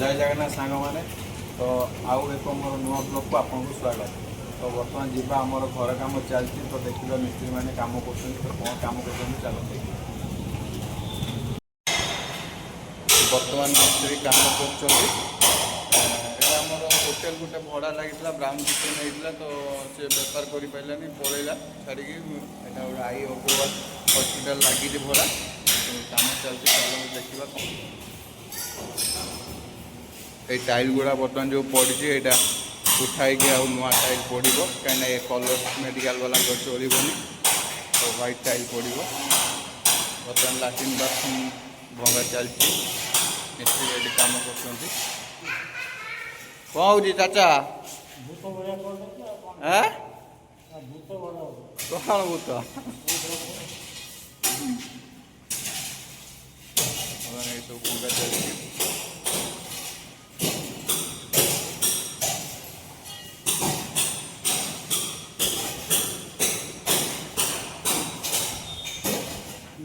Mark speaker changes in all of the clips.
Speaker 1: जय जगन्नाथ सांग मैंने तो आउ एक मोर नुआ ब्लॉग को आपको स्वागत। तो बर्तमान जीवा आमर घर कम चलती तो देखा मिस्त्री मैंने कम कर तो कौन कम कर चल देखिए। बर्तमान मिस्त्री कम कर होटेल गोटे भड़ा लगी ब्राउन चिकेन होता तो सी बेपार कर पारानी पलैला छाड़ी गोटे आई अग्रवाल हस्पिटाल लगी भड़ा तो कम चलती चलो देखा कौन ये टाइल गुड़ा बर्तमान जो पड़ी यहाँ उठाई नुआ टाइल पड़ो कहीं ये कलर मेडिकल वाला चलनी तो व्हाइट टाइल पड़ो। बर्तमान लाट्रिन बाथरूम भंगा चलती मिस्त्री ये कम कर कौन हो चाचा कौन भूत सब भंगा चलती।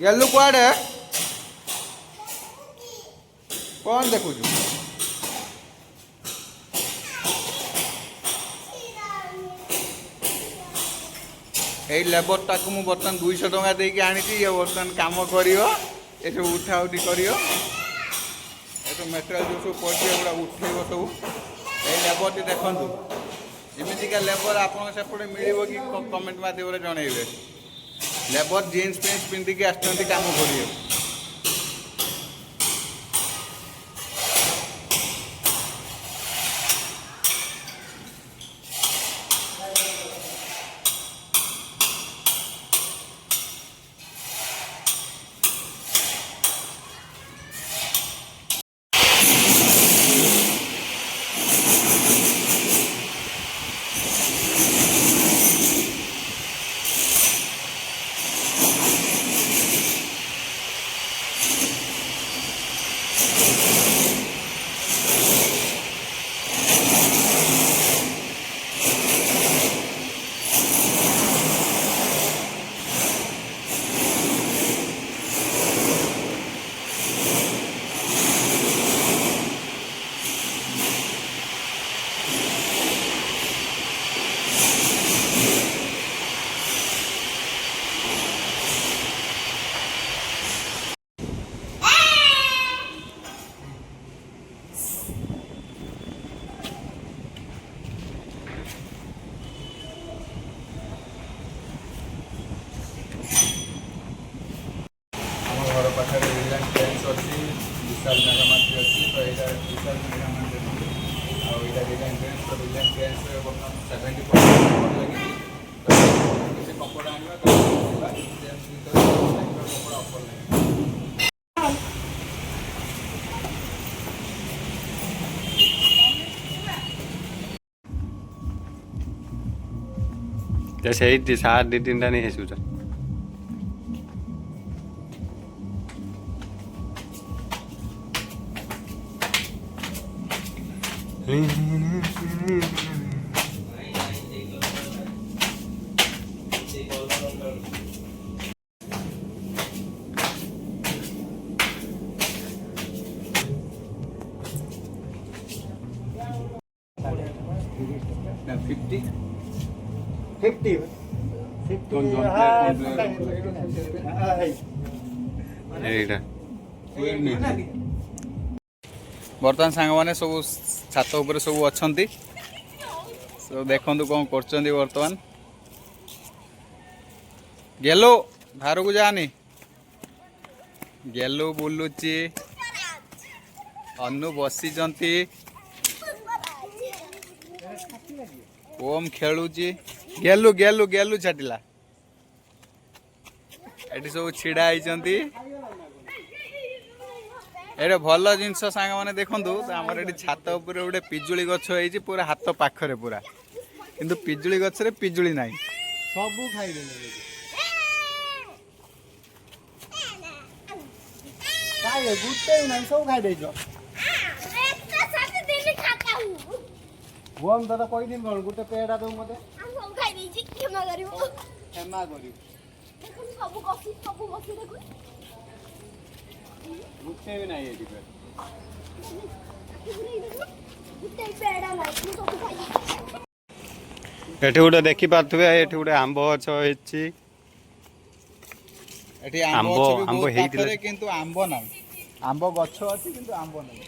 Speaker 1: गेलु कुआड़े कौन देखु यही लेबरटा को मुझे बर्तमान 200 टଙ୍କା देके आनी ये बर्तमान कम कर ये सब उठा उठी कर मेटेरियल जो सब पड़े गुड़ा उठेब सब यही लेबर देखु जमीका लेबर आप मिले कि कमेंट मध्यम जनइबे। लेबर जीन्स पेंट पिंधिकी आसुँच कम करिए। घर पाखे रिलायंस ट्रेंड्स अच्छी विशाल मेगा मार्केट अच्छी तो यहाँ विशाल मेगा मार्केट आईटा रिलायंस ट्रेंड्स तो रिलायंस ट्रेंड्स बर्तमान 70% लगी किसी कपड़ा आने कपड़ा ऑफर लगे
Speaker 2: से सार दी तीन टा नहीं है सूचा
Speaker 1: बर्तमान सांग मैंने सब छात उपर सब अच्छा सब देखु कौन कर बर्तमान गेलु बाहर को जानी गेलु बुलुची अनु बसी ओम खेलुची गेलु गेलु गेलु छाटिला एटी सब छिड़ा होती ये भल जिनस सांग मैंने देखु आमर ये छात उपर गोटे पिजुली गछ हो पूरा हाथ पाखरे पूरा किंतु पिजुली गछरे पिजुली ना सब खाई सब खाई वो दादा कही दिन कौन गोटे पेड़ा दो मत क्षमा कर गुटे भी नहीं
Speaker 2: ଏଠି ଗୋଟେ ଦେଖିପାରୁଥିବେ ଏଠି ଗୋଟେ ଆମ୍ବ ଗଛ ହେଇଛି।
Speaker 1: ଏଠି
Speaker 2: ଆମ୍ବ-
Speaker 1: ଆମ୍ବ ଗଛ ବି
Speaker 2: ଆମ୍ବ
Speaker 1: ବହୁତ
Speaker 2: ହେଇଥିଲା।
Speaker 1: ପାଖରେ କିନ୍ତୁ ଆମ୍ବ ନାହିଁ। ଆମ୍ବ ଗଛ ଅଛି କିନ୍ତୁ ଆମ୍ବ ନାହିଁ।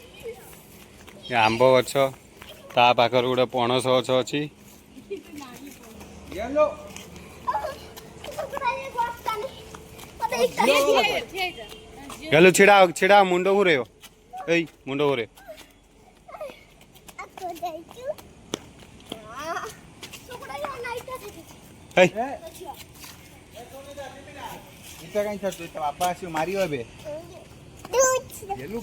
Speaker 2: ଏ ଆମ୍ବ ଗଛ ତା ପାଖରେ ଗୋଟେ ପଣସ ଗଛ ଅଛି।
Speaker 1: ୟେଲୋ
Speaker 2: ଗେଲୁ ଛିଡ଼ା ହୋ, ଛିଡ଼ା ହୋ, ମୁଣ୍ଡ ଘୁରେଇବ। ଏଇ ମୁଣ୍ଡ ଘୁରେ। ହେଇ
Speaker 1: ଇଟା କାଇଁ ଛାଡୁଛୁ? ତା ବାପା ଆସିବ ମାରିବ ଏବେ। ୟେଲୋ